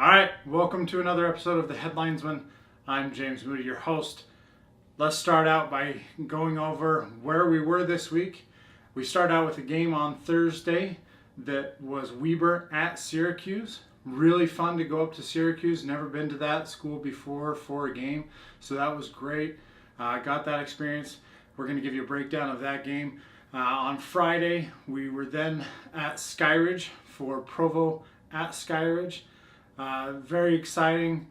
All right, welcome to another episode of The Headlinesman. I'm James Moody, your host. Let's start out by going over where we were this week. We start out with a game on Thursday that was Weber at Syracuse. Really fun to go up to Syracuse. Never been to that school before for a game, so that was great. Got that experience. We're going to give you a breakdown of that game. On Friday, we were then at Skyridge for Provo at Skyridge. Very exciting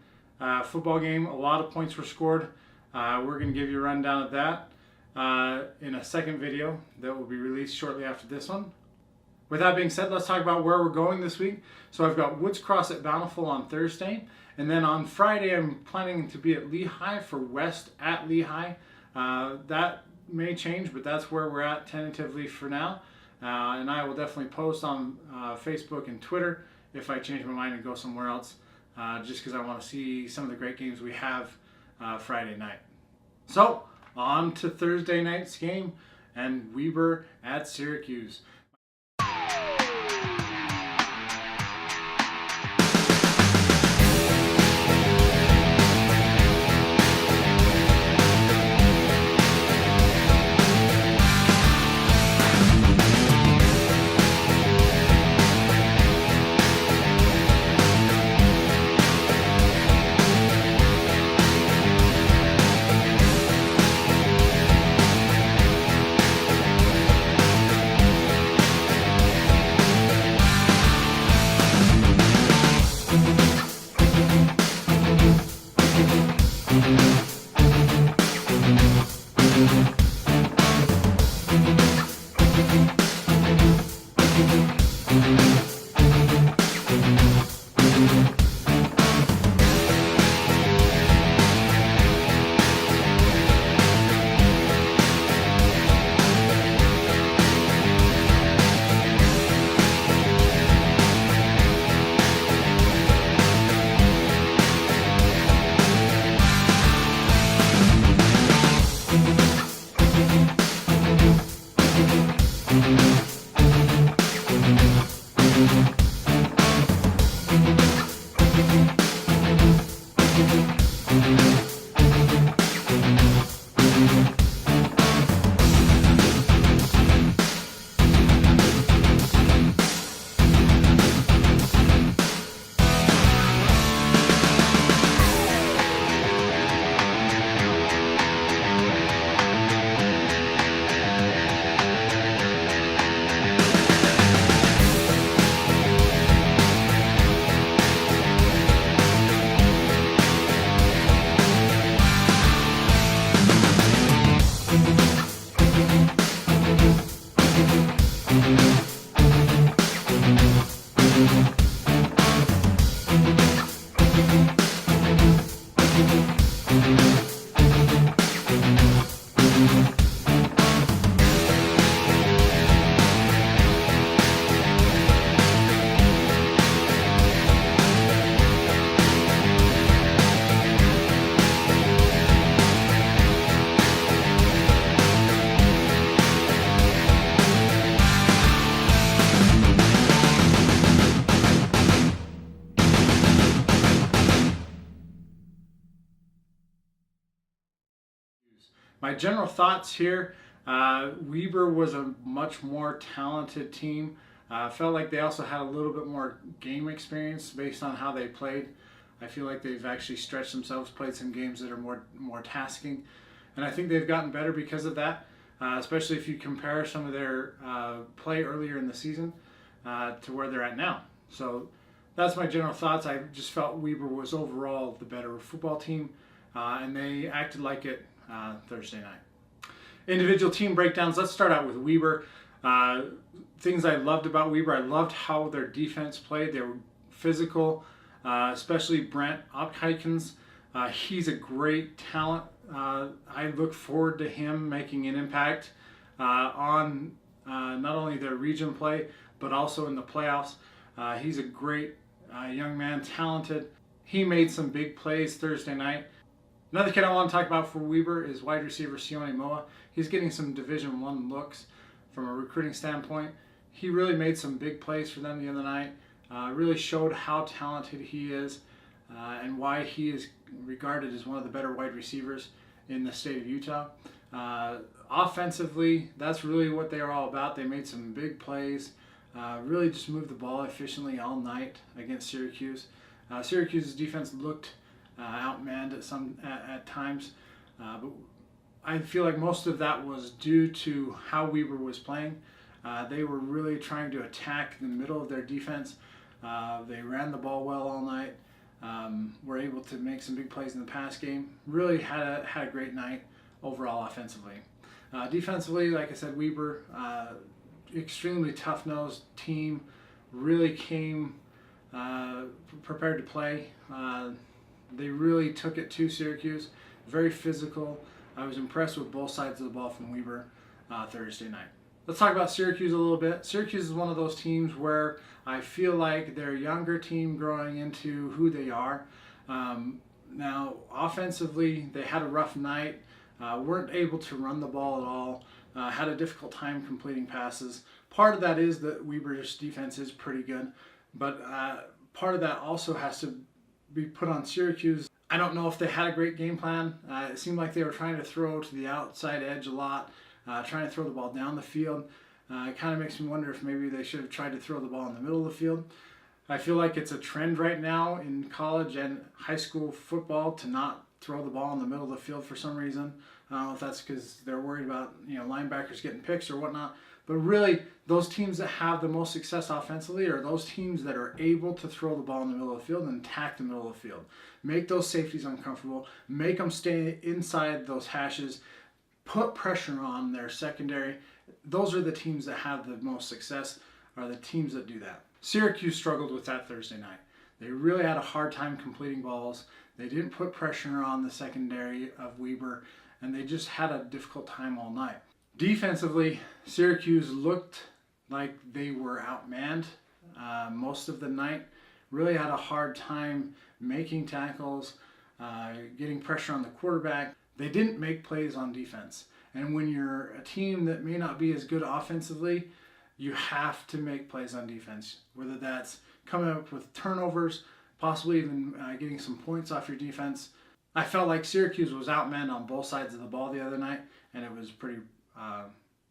football game. A lot of points were scored. We're going to give you a rundown of that in a second video that will be released shortly after this one. With that being said, let's talk about where we're going this week. So I've got Woods Cross at Bountiful on Thursday. And then on Friday, I'm planning to be at Lehigh for West at Lehigh. That may change, but that's where we're at tentatively for now. And I will definitely post on Facebook and Twitter if I change my mind and go somewhere else, just because I want to see some of the great games we have Friday night. So, on to Thursday night's game and Weber at Syracuse. My general thoughts here, Weber was a much more talented team. Felt like they also had a little bit more game experience based on how they played. I feel like they've actually stretched themselves, played some games that are more tasking. And I think they've gotten better because of that, especially if you compare some of their play earlier in the season to where they're at now. So that's my general thoughts. I just felt Weber was overall the better football team, and they acted like it Thursday night. Individual team breakdowns. Let's start out with Weber. Things I loved about Weber. I loved how their defense played. They were physical, especially Brent Opkykens. He's a great talent. I look forward to him making an impact on not only their region play, but also in the playoffs. He's a great young man, talented. He made some big plays Thursday night. Another kid I want to talk about for Weber is wide receiver Sione Moa. He's getting some Division I looks from a recruiting standpoint. He really made some big plays for them the other night. really showed how talented he is and why he is regarded as one of the better wide receivers in the state of Utah. Offensively, that's really what they are all about. They made some big plays, really just moved the ball efficiently all night against Syracuse. Syracuse's defense looked outmanned at times, but I feel like most of that was due to how Weber was playing. They were really trying to attack the middle of their defense. They ran the ball well all night. Were able to make some big plays in the pass game. Really had a great night overall offensively. Defensively, like I said, Weber, extremely tough-nosed team. Really came prepared to play. They really took it to Syracuse. Very physical. I was impressed with both sides of the ball from Weber Thursday night. Let's talk about Syracuse a little bit. Syracuse is one of those teams where I feel like they're a younger team growing into who they are. Now, offensively, they had a rough night. Weren't able to run the ball at all. Had a difficult time completing passes. Part of that is that Weber's defense is pretty good, but part of that also has to be put on Syracuse. I don't know if they had a great game plan. It seemed like they were trying to throw to the outside edge a lot, trying to throw the ball down the field. It kind of makes me wonder if maybe they should have tried to throw the ball in the middle of the field. I feel like it's a trend right now in college and high school football to not throw the ball in the middle of the field for some reason. I don't know if that's because they're worried about linebackers getting picks or whatnot. But really, those teams that have the most success offensively are those teams that are able to throw the ball in the middle of the field and attack the middle of the field. Make those safeties uncomfortable. Make them stay inside those hashes. Put pressure on their secondary. Those are the teams that have the most success, are the teams that do that. Syracuse struggled with that Thursday night. They really had a hard time completing balls. They didn't put pressure on the secondary of Weber, and they just had a difficult time all night. Defensively, Syracuse looked like they were outmanned most of the night. Really had a hard time making tackles, getting pressure on the quarterback. They didn't make plays on defense. And when you're a team that may not be as good offensively, you have to make plays on defense, whether that's coming up with turnovers, possibly even getting some points off your defense. I felt like Syracuse was outmanned on both sides of the ball the other night, and it was pretty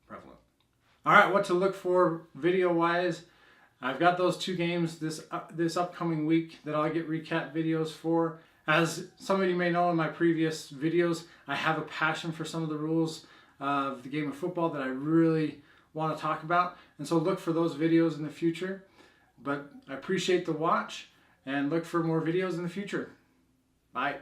prevalent. All right, what to look for video-wise. I've got those two games this upcoming week that I'll get recap videos for. As some of you may know in my previous videos, I have a passion for some of the rules of the game of football that I really want to talk about. And so look for those videos in the future. But I appreciate the watch and look for more videos in the future. Bye.